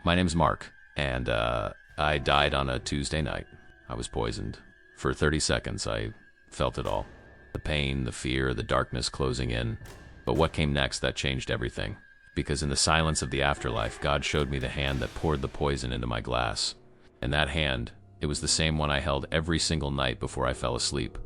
My name's Mark, and I died on a Tuesday night. I was poisoned. For 30 seconds, I felt it all. The pain, the fear, the darkness closing in. But what came next, that changed everything. Because in the silence of the afterlife, God showed me the hand that poured the poison into my glass. And that hand, it was the same one I held every single night before I fell asleep.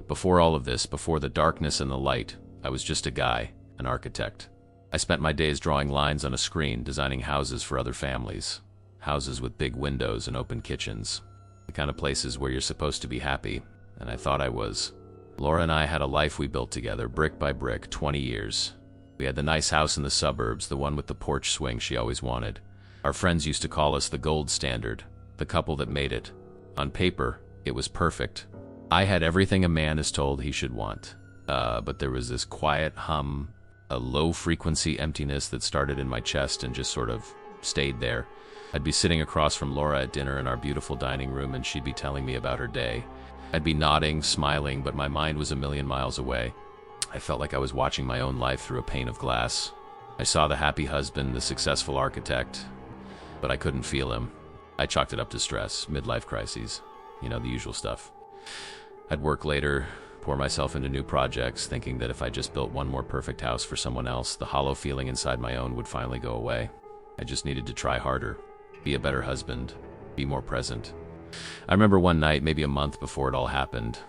Before all of this, before the darkness and the light, I was just a guy, an architect. I spent my days drawing lines on a screen, designing houses for other families. Houses with big windows and open kitchens. The kind of places where you're supposed to be happy, and I thought I was. Laura and I had a life we built together, brick by brick, 20 years. We had the nice house in the suburbs, the one with the porch swing she always wanted. Our friends used to call us the gold standard, the couple that made it. On paper, it was perfect. I had everything a man is told he should want. But there was this quiet hum, a low-frequency emptiness that started in my chest and just sort of stayed there. I'd be sitting across from Laura at dinner in our beautiful dining room, and she'd be telling me about her day. I'd be nodding, smiling, but my mind was a million miles away. I felt like I was watching my own life through a pane of glass. I saw the happy husband, the successful architect, but I couldn't feel him. I chalked it up to stress, midlife crises, the usual stuff. I'd work later, pour myself into new projects, thinking that if I just built one more perfect house for someone else, the hollow feeling inside my own would finally go away. I just needed to try harder, be a better husband, be more present. I remember one night, maybe a month before it all happened,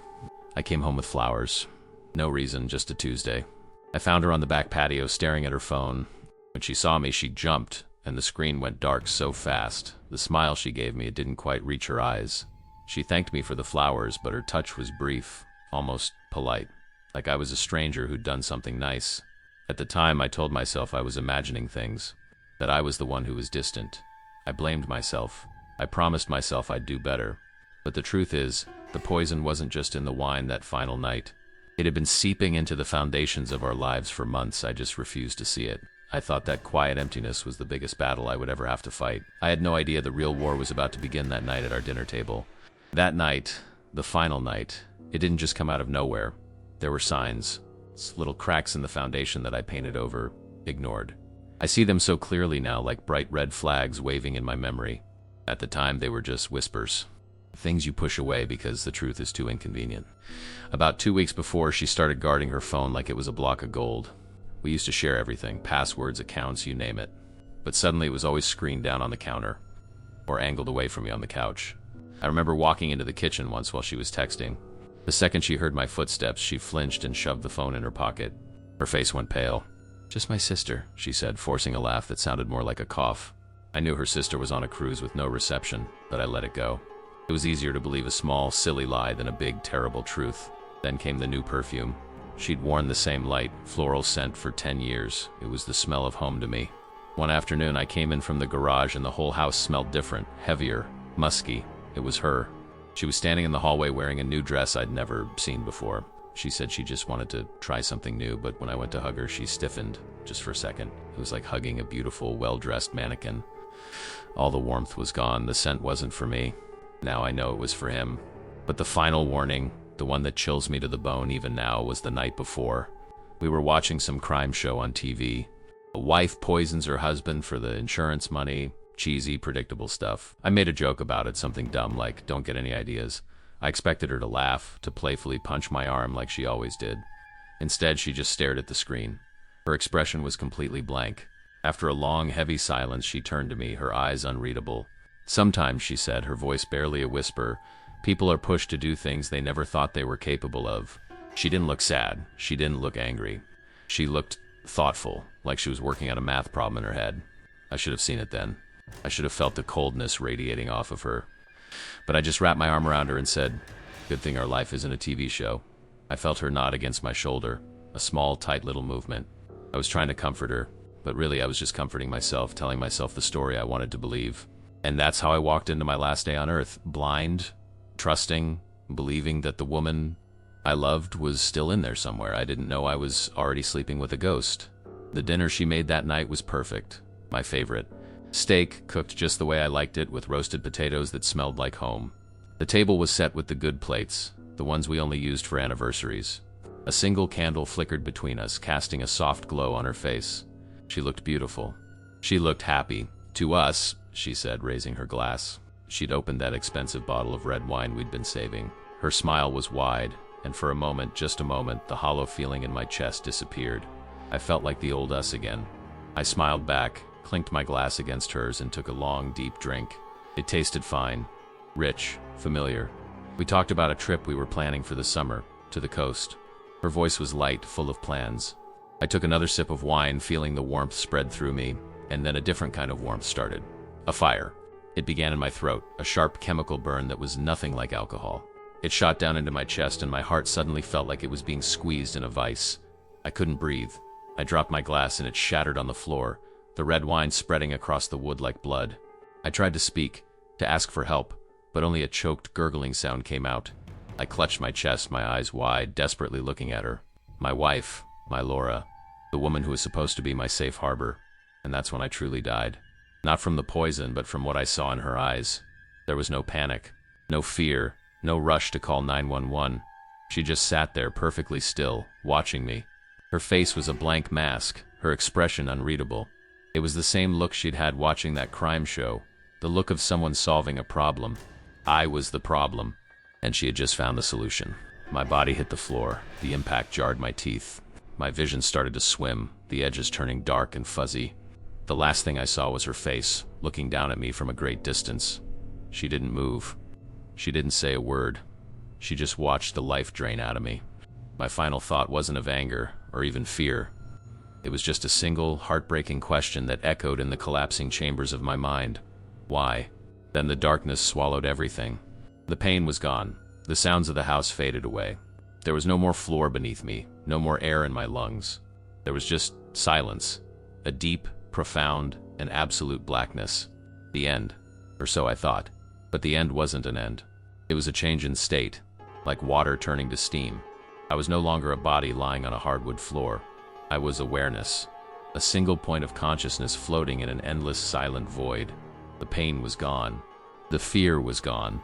I came home with flowers. No reason, just a Tuesday. I found her on the back patio staring at her phone. When she saw me, she jumped, and the screen went dark so fast. The smile she gave me, it didn't quite reach her eyes. She thanked me for the flowers, but her touch was brief, almost polite, like I was a stranger who'd done something nice. At the time, I told myself I was imagining things, that I was the one who was distant. I blamed myself. I promised myself I'd do better. But the truth is, the poison wasn't just in the wine that final night. It had been seeping into the foundations of our lives for months. I just refused to see it. I thought that quiet emptiness was the biggest battle I would ever have to fight. I had no idea the real war was about to begin that night at our dinner table. That night, the final night, it didn't just come out of nowhere. There were signs, little cracks in the foundation that I painted over, ignored. I see them so clearly now, like bright red flags waving in my memory. At the time, they were just whispers. Things you push away because the truth is too inconvenient. About 2 weeks before, she started guarding her phone like it was a block of gold. We used to share everything, passwords, accounts, you name it. But suddenly it was always screened down on the counter, or angled away from me on the couch. I remember walking into the kitchen once while she was texting. The second she heard my footsteps, she flinched and shoved the phone in her pocket. Her face went pale. "Just my sister," she said, forcing a laugh that sounded more like a cough. I knew her sister was on a cruise with no reception, but I let it go. It was easier to believe a small, silly lie than a big, terrible truth. Then came the new perfume. She'd worn the same light, floral scent for 10 years. It was the smell of home to me. One afternoon, I came in from the garage and the whole house smelled different, heavier, musky. It was her. She was standing in the hallway wearing a new dress I'd never seen before. She said she just wanted to try something new, but when I went to hug her, she stiffened, just for a second. It was like hugging a beautiful, well-dressed mannequin. All the warmth was gone. The scent wasn't for me. Now I know it was for him. But the final warning, the one that chills me to the bone even now, was the night before. We were watching some crime show on TV. A wife poisons her husband for the insurance money. Cheesy, predictable stuff. I made a joke about it, something dumb like, "Don't get any ideas." I expected her to laugh, to playfully punch my arm like she always did. Instead, she just stared at the screen. Her expression was completely blank. After a long, heavy silence, she turned to me, her eyes unreadable. "Sometimes," she said, her voice barely a whisper, "people are pushed to do things they never thought they were capable of." She didn't look sad. She didn't look angry. She looked thoughtful, like she was working out a math problem in her head. I should have seen it then. I should have felt the coldness radiating off of her. But I just wrapped my arm around her and said, "Good thing our life isn't a TV show." I felt her nod against my shoulder, a small, tight little movement. I was trying to comfort her, but really I was just comforting myself, telling myself the story I wanted to believe. And that's how I walked into my last day on Earth, blind, trusting, believing that the woman I loved was still in there somewhere. I didn't know I was already sleeping with a ghost. The dinner she made that night was perfect, my favorite. Steak, cooked just the way I liked it, with roasted potatoes that smelled like home. The table was set with the good plates, the ones we only used for anniversaries. A single candle flickered between us, casting a soft glow on her face. She looked beautiful. She looked happy. To us, she said, raising her glass. She'd opened that expensive bottle of red wine we'd been saving. Her smile was wide, and for a moment, just a moment, the hollow feeling in my chest disappeared. I felt like the old us again. I smiled back, clinked my glass against hers, and took a long, deep drink. It tasted fine, rich, familiar. We talked about a trip we were planning for the summer, to the coast. Her voice was light, full of plans. I took another sip of wine, feeling the warmth spread through me, and then a different kind of warmth started. A fire. It began in my throat, a sharp chemical burn that was nothing like alcohol. It shot down into my chest, and my heart suddenly felt like it was being squeezed in a vice. I couldn't breathe. I dropped my glass and it shattered on the floor, the red wine spreading across the wood like blood. I tried to speak, to ask for help, but only a choked, gurgling sound came out. I clutched my chest, my eyes wide, desperately looking at her. My wife, my Laura, the woman who was supposed to be my safe harbor. And that's when I truly died. Not from the poison, but from what I saw in her eyes. There was no panic, no fear, no rush to call 911. She just sat there perfectly still, watching me. Her face was a blank mask, her expression unreadable. It was the same look she'd had watching that crime show, the look of someone solving a problem. I was the problem, and she had just found the solution. My body hit the floor. The impact jarred my teeth. My vision started to swim, the edges turning dark and fuzzy. The last thing I saw was her face, looking down at me from a great distance. She didn't move. She didn't say a word. She just watched the life drain out of me. My final thought wasn't of anger or even fear. It was just a single, heartbreaking question that echoed in the collapsing chambers of my mind. Why? Then the darkness swallowed everything. The pain was gone. The sounds of the house faded away. There was no more floor beneath me, no more air in my lungs. There was just silence, a deep, profound, and absolute blackness. The end, or so I thought. But the end wasn't an end. It was a change in state, like water turning to steam. I was no longer a body lying on a hardwood floor. I was awareness, a single point of consciousness floating in an endless silent void. The pain was gone. The fear was gone.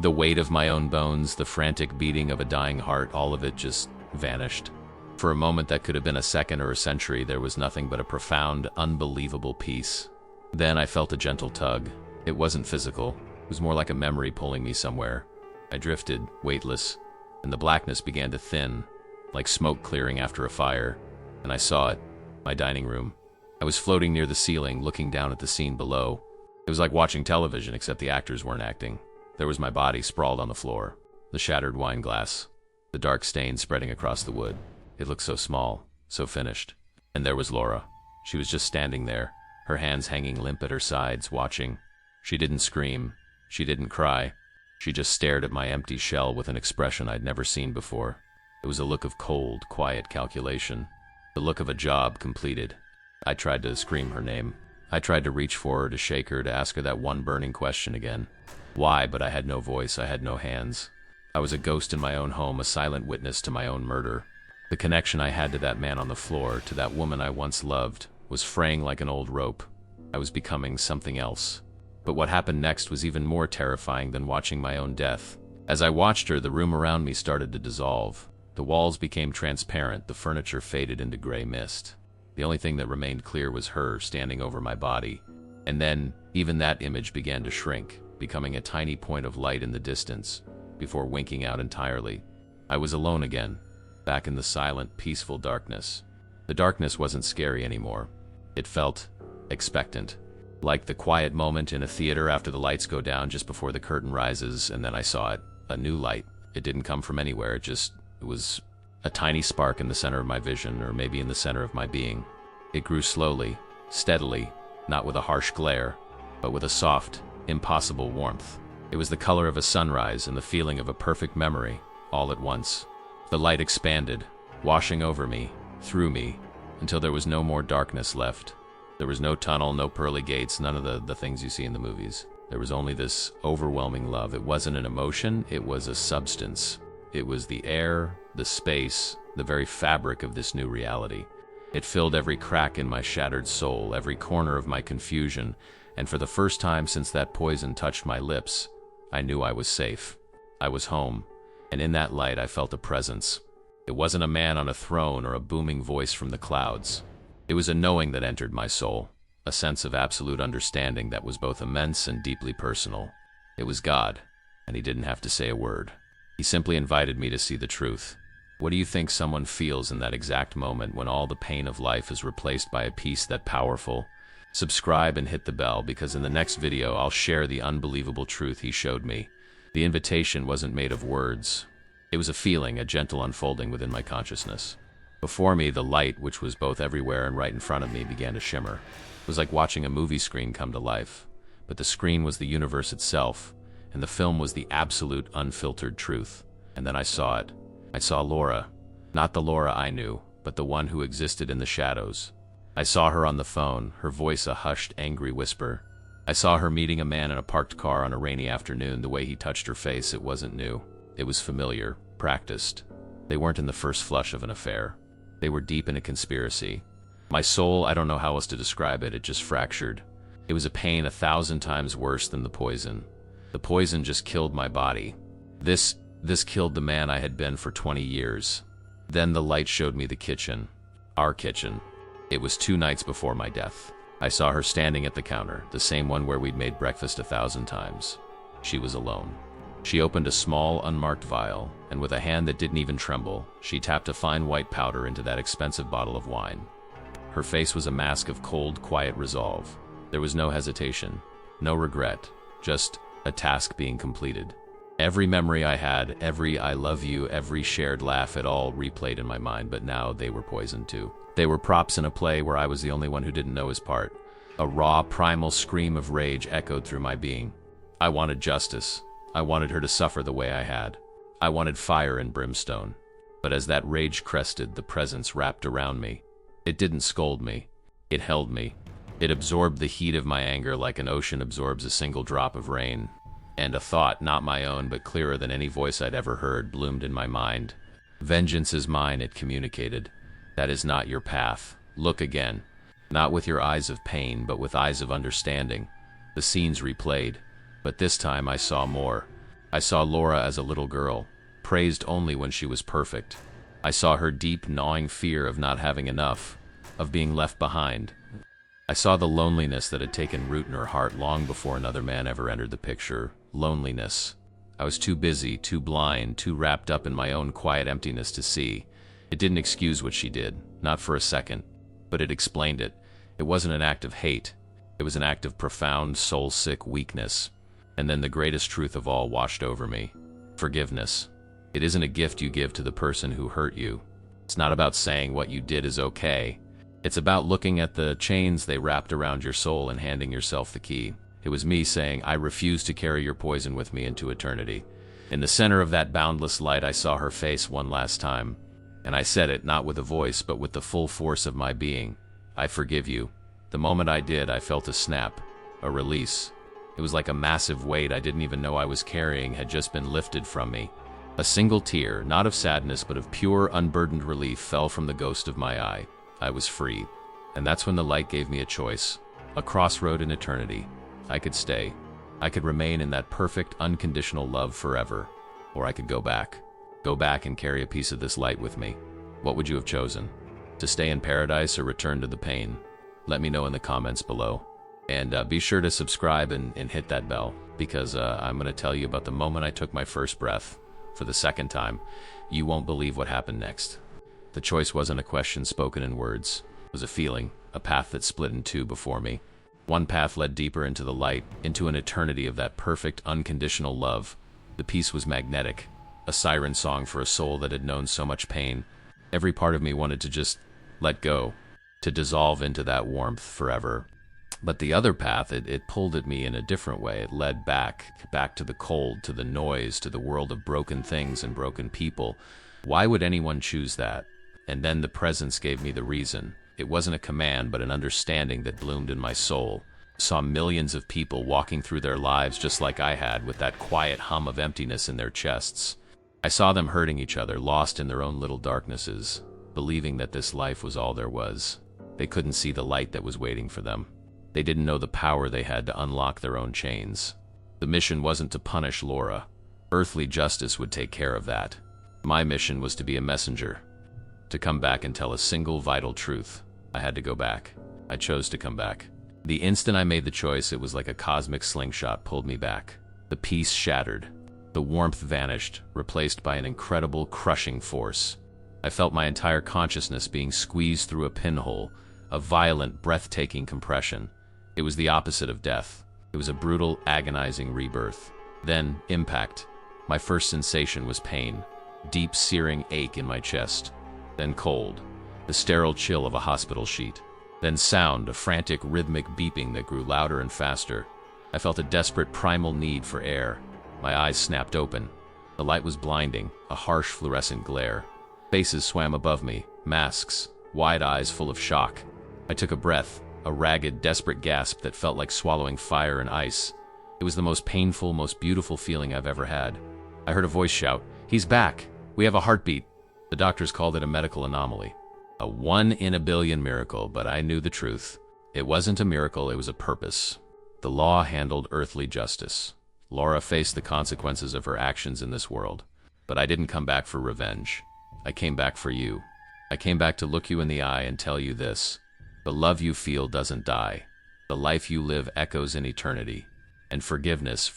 The weight of my own bones, the frantic beating of a dying heart, all of it just vanished. For a moment that could have been a second or a century, there was nothing but a profound, unbelievable peace. Then I felt a gentle tug. It wasn't physical. It was more like a memory pulling me somewhere. I drifted, weightless, and the blackness began to thin, like smoke clearing after a fire. And I saw it, my dining room. I was floating near the ceiling, looking down at the scene below. It was like watching television, except the actors weren't acting. There was my body sprawled on the floor, the shattered wine glass, the dark stain spreading across the wood. It looked so small, so finished. And there was Laura. She was just standing there, her hands hanging limp at her sides, watching. She didn't scream. She didn't cry. She just stared at my empty shell with an expression I'd never seen before. It was a look of cold, quiet calculation. The look of a job completed. I tried to scream her name. I tried to reach for her, to shake her, to ask her that one burning question again. Why? But I had no voice. I had no hands. I was a ghost in my own home, a silent witness to my own murder. The connection I had to that man on the floor, to that woman I once loved, was fraying like an old rope. I was becoming something else. But what happened next was even more terrifying than watching my own death. As I watched her, the room around me started to dissolve. The walls became transparent, the furniture faded into gray mist. The only thing that remained clear was her standing over my body. And then, even that image began to shrink, becoming a tiny point of light in the distance, before winking out entirely. I was alone again, back in the silent, peaceful darkness. The darkness wasn't scary anymore. It felt expectant. Like the quiet moment in a theater after the lights go down just before the curtain rises, and then I saw it. A new light. It didn't come from anywhere, it was a tiny spark in the center of my vision, or maybe in the center of my being. It grew slowly, steadily, not with a harsh glare, but with a soft, impossible warmth. It was the color of a sunrise and the feeling of a perfect memory, all at once. The light expanded, washing over me, through me, until there was no more darkness left. There was no tunnel, no pearly gates, none of the things you see in the movies. There was only this overwhelming love. It wasn't an emotion, it was a substance. It was the air, the space, the very fabric of this new reality. It filled every crack in my shattered soul, every corner of my confusion, and for the first time since that poison touched my lips, I knew I was safe. I was home, and in that light I felt a presence. It wasn't a man on a throne or a booming voice from the clouds. It was a knowing that entered my soul, a sense of absolute understanding that was both immense and deeply personal. It was God, and he didn't have to say a word. He simply invited me to see the truth. What do you think someone feels in that exact moment when all the pain of life is replaced by a peace that powerful? Subscribe and hit the bell, because in the next video I'll share the unbelievable truth he showed me. The invitation wasn't made of words. It was a feeling, a gentle unfolding within my consciousness. Before me, the light, which was both everywhere and right in front of me, began to shimmer. It was like watching a movie screen come to life. But the screen was the universe itself, and the film was the absolute, unfiltered truth. And then I saw it. I saw Laura. Not the Laura I knew, but the one who existed in the shadows. I saw her on the phone, her voice a hushed, angry whisper. I saw her meeting a man in a parked car on a rainy afternoon. The way he touched her face, it wasn't new. It was familiar, practiced. They weren't in the first flush of an affair. They were deep in a conspiracy. My soul, I don't know how else to describe it, it just fractured. It was a pain 1,000 times worse than the poison. The poison just killed my body. This killed the man I had been for 20 years. Then the light showed me the kitchen. Our kitchen. It was 2 nights before my death. I saw her standing at the counter, the same one where we'd made breakfast 1,000 times. She was alone. She opened a small, unmarked vial, and with a hand that didn't even tremble, she tapped a fine white powder into that expensive bottle of wine. Her face was a mask of cold, quiet resolve. There was no hesitation, no regret, just a task being completed. Every memory I had, every I love you, every shared laugh, it all replayed in my mind, but now they were poisoned too. They were props in a play where I was the only one who didn't know his part. A raw, primal scream of rage echoed through my being. I wanted justice. I wanted her to suffer the way I had. I wanted fire and brimstone. But as that rage crested, the presence wrapped around me. It didn't scold me. It held me. It absorbed the heat of my anger like an ocean absorbs a single drop of rain. And a thought, not my own, but clearer than any voice I'd ever heard, bloomed in my mind. Vengeance is mine, it communicated. That is not your path. Look again. Not with your eyes of pain, but with eyes of understanding. The scenes replayed. But this time I saw more. I saw Laura as a little girl, praised only when she was perfect. I saw her deep, gnawing fear of not having enough, of being left behind. I saw the loneliness that had taken root in her heart long before another man ever entered the picture. Loneliness. I was too busy, too blind, too wrapped up in my own quiet emptiness to see. It didn't excuse what she did, not for a second, but it explained it. It wasn't an act of hate. It was an act of profound, soul-sick weakness. And then the greatest truth of all washed over me. Forgiveness. It isn't a gift you give to the person who hurt you. It's not about saying what you did is okay. It's about looking at the chains they wrapped around your soul and handing yourself the key. It was me saying, I refuse to carry your poison with me into eternity. In the center of that boundless light, I saw her face one last time. And I said it not with a voice, but with the full force of my being. I forgive you. The moment I did, I felt a snap, a release. It was like a massive weight I didn't even know I was carrying had just been lifted from me. A single tear, not of sadness, but of pure, unburdened relief, fell from the ghost of my eye. I was free. And that's when the light gave me a choice. A crossroad in eternity. I could stay. I could remain in that perfect, unconditional love forever. Or I could go back. Go back and carry a piece of this light with me. What would you have chosen? To stay in paradise or return to the pain? Let me know in the comments below. And be sure to subscribe and hit that bell, because I'm going to tell you about the moment I took my first breath. For the second time. You won't believe what happened next. The choice wasn't a question spoken in words. It was a feeling, a path that split in two before me. One path led deeper into the light, into an eternity of that perfect, unconditional love. The peace was magnetic, a siren song for a soul that had known so much pain. Every part of me wanted to just let go, to dissolve into that warmth forever. But the other path, it pulled at me in a different way. It led back to the cold, to the noise, to the world of broken things and broken people. Why would anyone choose that? And then the presence gave me the reason. It wasn't a command, but an understanding that bloomed in my soul. Saw millions of people walking through their lives just like I had, with that quiet hum of emptiness in their chests. I saw them hurting each other, lost in their own little darknesses, believing that this life was all there was. They couldn't see the light that was waiting for them. They didn't know the power they had to unlock their own chains. The mission wasn't to punish Laura. Earthly justice would take care of that. My mission was to be a messenger, to come back and tell a single vital truth. I had to go back. I chose to come back. The instant I made the choice, it was like a cosmic slingshot pulled me back. The peace shattered. The warmth vanished, replaced by an incredible, crushing force. I felt my entire consciousness being squeezed through a pinhole, a violent, breathtaking compression. It was the opposite of death. It was a brutal, agonizing rebirth. Then, impact. My first sensation was pain, deep, searing ache in my chest. Then cold, the sterile chill of a hospital sheet. Then sound, a frantic, rhythmic beeping that grew louder and faster. I felt a desperate, primal need for air. My eyes snapped open. The light was blinding, a harsh, fluorescent glare. Faces swam above me, masks, wide eyes full of shock. I took a breath, a ragged, desperate gasp that felt like swallowing fire and ice. It was the most painful, most beautiful feeling I've ever had. I heard a voice shout, "He's back! We have a heartbeat!" The doctors called it a medical anomaly. A 1 in a billion miracle, but I knew the truth. It wasn't a miracle, it was a purpose. The law handled earthly justice. Laura faced the consequences of her actions in this world. But I didn't come back for revenge. I came back for you. I came back to look you in the eye and tell you this. The love you feel doesn't die. The life you live echoes in eternity. And forgiveness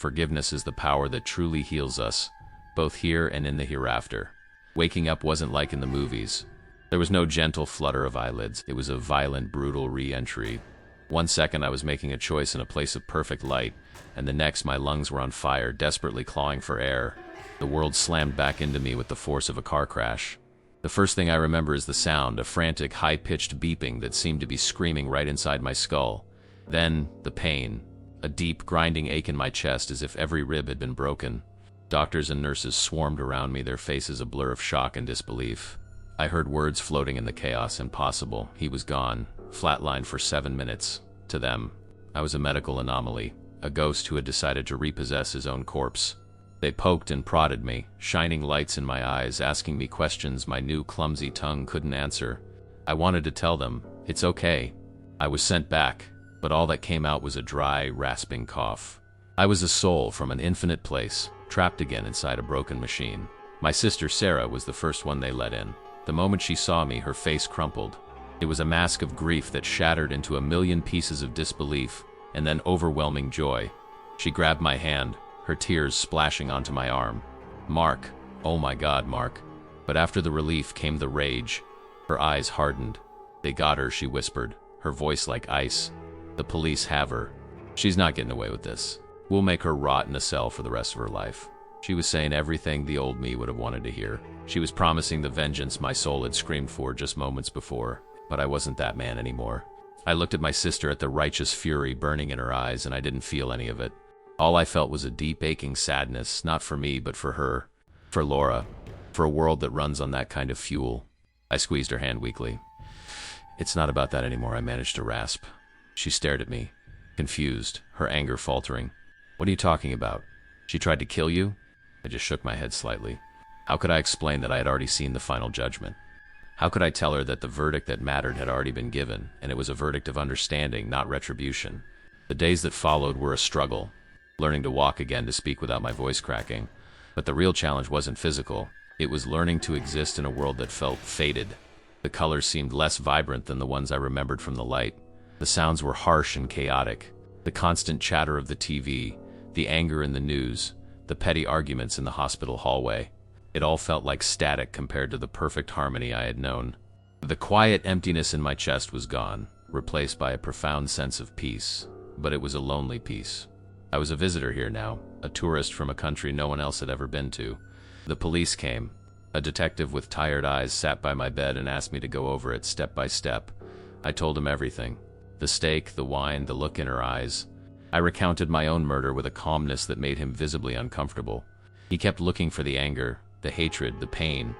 is the power that truly heals us, both here and in the hereafter. Waking up wasn't like in the movies. There was no gentle flutter of eyelids. It was a violent, brutal re-entry. 1 second I was making a choice in a place of perfect light, and the next my lungs were on fire, desperately clawing for air. The world slammed back into me with the force of a car crash. The first thing I remember is the sound, a frantic, high-pitched beeping that seemed to be screaming right inside my skull. Then, the pain, a deep, grinding ache in my chest as if every rib had been broken. Doctors and nurses swarmed around me, their faces a blur of shock and disbelief. I heard words floating in the chaos. Impossible. He was gone, flatlined for 7 minutes. To them, I was a medical anomaly, a ghost who had decided to repossess his own corpse. They poked and prodded me, shining lights in my eyes, asking me questions my new clumsy tongue couldn't answer. I wanted to tell them, it's okay. I was sent back, but all that came out was a dry, rasping cough. I was a soul from an infinite place, trapped again inside a broken machine. My sister Sarah was the first one they let in. The moment she saw me, her face crumpled. It was a mask of grief that shattered into a million pieces of disbelief, and then overwhelming joy. She grabbed my hand, her tears splashing onto my arm. "Mark, oh my God, Mark." But after the relief came the rage. Her eyes hardened. "They got her," she whispered, her voice like ice. "The police have her. She's not getting away with this. We'll make her rot in a cell for the rest of her life." She was saying everything the old me would have wanted to hear. She was promising the vengeance my soul had screamed for just moments before. But I wasn't that man anymore. I looked at my sister at the righteous fury burning in her eyes, and I didn't feel any of it. All I felt was a deep, aching sadness, not for me, but for her. For Laura. For a world that runs on that kind of fuel. I squeezed her hand weakly. "It's not about that anymore," I managed to rasp. She stared at me, confused, her anger faltering. "What are you talking about? She tried to kill you?" I just shook my head slightly. How could I explain that I had already seen the final judgment? How could I tell her that the verdict that mattered had already been given, and it was a verdict of understanding, not retribution? The days that followed were a struggle, learning to walk again, to speak without my voice cracking. But the real challenge wasn't physical. It was learning to exist in a world that felt faded. The colors seemed less vibrant than the ones I remembered from the light. The sounds were harsh and chaotic. The constant chatter of the TV, the anger in the news, the petty arguments in the hospital hallway. It all felt like static compared to the perfect harmony I had known. The quiet emptiness in my chest was gone, replaced by a profound sense of peace. But it was a lonely peace. I was a visitor here now, a tourist from a country no one else had ever been to. The police came. A detective with tired eyes sat by my bed and asked me to go over it step by step. I told him everything. The steak, the wine, the look in her eyes. I recounted my own murder with a calmness that made him visibly uncomfortable. He kept looking for the anger, the hatred, the pain.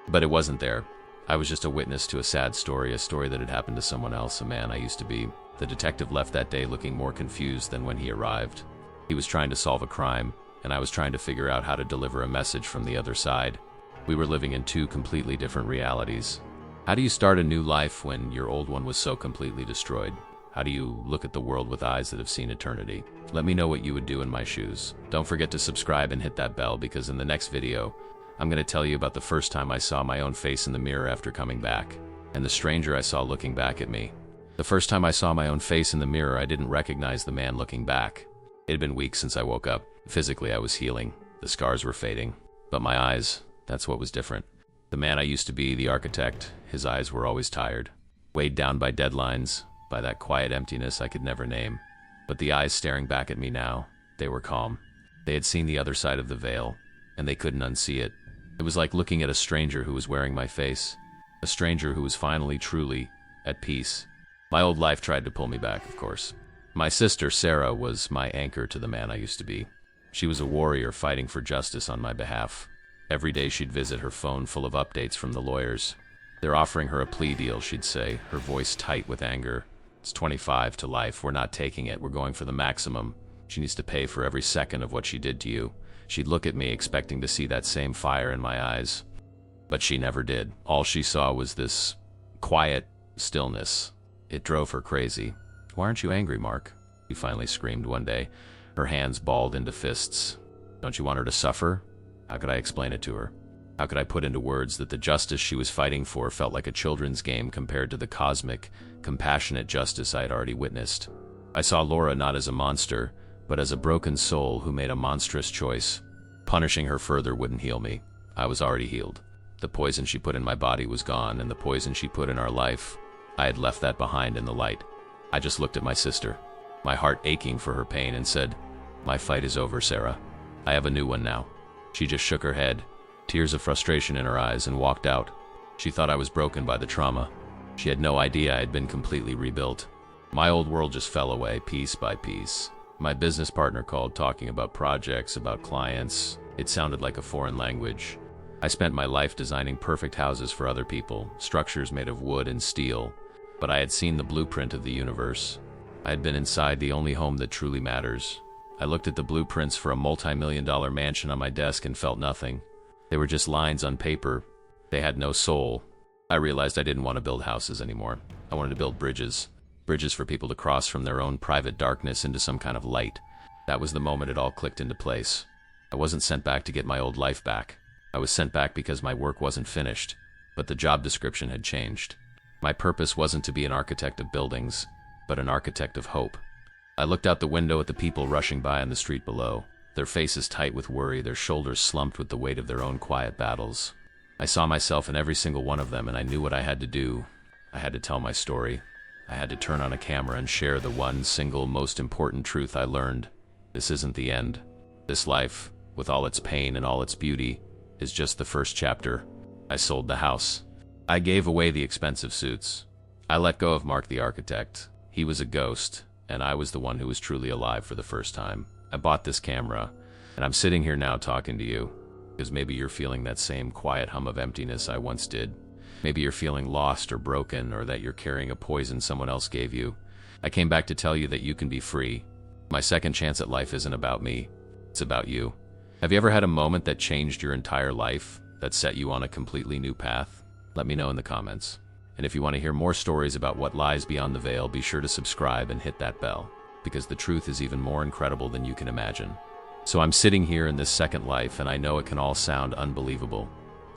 But it wasn't there. I was just a witness to a sad story, a story that had happened to someone else, a man I used to be. The detective left that day looking more confused than when he arrived. He was trying to solve a crime, and I was trying to figure out how to deliver a message from the other side. We were living in two completely different realities. How do you start a new life when your old one was so completely destroyed? How do you look at the world with eyes that have seen eternity? Let me know what you would do in my shoes. Don't forget to subscribe and hit that bell, because in the next video, I'm going to tell you about the first time I saw my own face in the mirror after coming back, and the stranger I saw looking back at me. The first time I saw my own face in the mirror, I didn't recognize the man looking back. It had been weeks since I woke up. Physically, I was healing. The scars were fading. But my eyes, that's what was different. The man I used to be, the architect, his eyes were always tired, weighed down by deadlines, by that quiet emptiness I could never name. But the eyes staring back at me now, they were calm. They had seen the other side of the veil, and they couldn't unsee it. It was like looking at a stranger who was wearing my face, a stranger who was finally truly at peace. My old life tried to pull me back, of course. My sister, Sarah, was my anchor to the man I used to be. She was a warrior fighting for justice on my behalf. Every day she'd visit, her phone full of updates from the lawyers. They're offering her a plea deal, she'd say, her voice tight with anger. It's 25 to life. We're not taking it. We're going for the maximum. She needs to pay for every second of what she did to you. She'd look at me expecting to see that same fire in my eyes. But she never did. All she saw was this quiet stillness. It drove her crazy. "Why aren't you angry, Mark?" she finally screamed one day, her hands balled into fists. "Don't you want her to suffer?" How could I explain it to her? How could I put into words that the justice she was fighting for felt like a children's game compared to the cosmic, compassionate justice I had already witnessed? I saw Laura not as a monster, but as a broken soul who made a monstrous choice. Punishing her further wouldn't heal me. I was already healed. The poison she put in my body was gone, and the poison she put in our life, I had left that behind in the light. I just looked at my sister, my heart aching for her pain, and said, "My fight is over, Sarah. I have a new one now." She just shook her head, tears of frustration in her eyes, and walked out. She thought I was broken by the trauma. She had no idea I had been completely rebuilt. My old world just fell away, piece by piece. My business partner called, talking about projects, about clients. It sounded like a foreign language. I spent my life designing perfect houses for other people, structures made of wood and steel. But I had seen the blueprint of the universe. I had been inside the only home that truly matters. I looked at the blueprints for a multi-million-dollar mansion on my desk and felt nothing. They were just lines on paper. They had no soul. I realized I didn't want to build houses anymore. I wanted to build bridges. Bridges for people to cross from their own private darkness into some kind of light. That was the moment it all clicked into place. I wasn't sent back to get my old life back. I was sent back because my work wasn't finished, but the job description had changed. My purpose wasn't to be an architect of buildings, but an architect of hope. I looked out the window at the people rushing by on the street below, their faces tight with worry, their shoulders slumped with the weight of their own quiet battles. I saw myself in every single one of them, and I knew what I had to do. I had to tell my story. I had to turn on a camera and share the one single most important truth I learned. This isn't the end. This life, with all its pain and all its beauty, is just the first chapter. I sold the house. I gave away the expensive suits. I let go of Mark the architect. He was a ghost, and I was the one who was truly alive for the first time. I bought this camera, and I'm sitting here now talking to you, because maybe you're feeling that same quiet hum of emptiness I once did. Maybe you're feeling lost or broken, or that you're carrying a poison someone else gave you. I came back to tell you that you can be free. My second chance at life isn't about me. It's about you. Have you ever had a moment that changed your entire life, that set you on a completely new path? Let me know in the comments. And if you want to hear more stories about what lies beyond the veil, be sure to subscribe and hit that bell, because the truth is even more incredible than you can imagine. So I'm sitting here in this second life, and I know it can all sound unbelievable.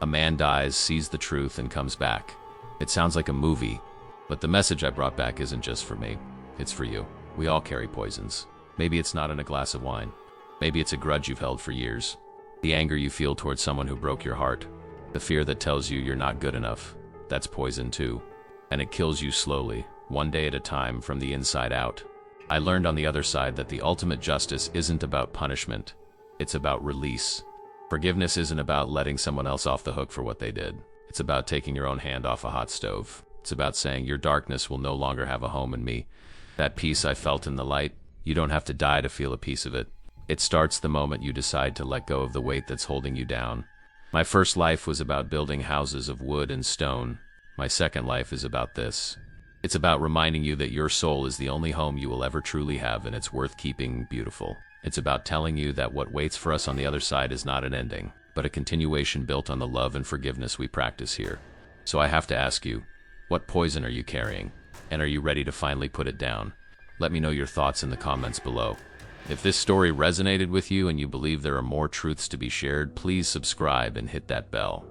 A man dies, sees the truth, and comes back. It sounds like a movie, but the message I brought back isn't just for me. It's for you. We all carry poisons. Maybe it's not in a glass of wine. Maybe it's a grudge you've held for years. The anger you feel towards someone who broke your heart. The fear that tells you you're not good enough. That's poison too. And it kills you slowly, one day at a time, from the inside out. I learned on the other side that the ultimate justice isn't about punishment. It's about release. Forgiveness isn't about letting someone else off the hook for what they did. It's about taking your own hand off a hot stove. It's about saying your darkness will no longer have a home in me. That peace I felt in the light, you don't have to die to feel a piece of it. It starts the moment you decide to let go of the weight that's holding you down. My first life was about building houses of wood and stone. My second life is about this. It's about reminding you that your soul is the only home you will ever truly have, and it's worth keeping beautiful. It's about telling you that what waits for us on the other side is not an ending, but a continuation built on the love and forgiveness we practice here. So I have to ask you, what poison are you carrying? And are you ready to finally put it down? Let me know your thoughts in the comments below. If this story resonated with you and you believe there are more truths to be shared, please subscribe and hit that bell.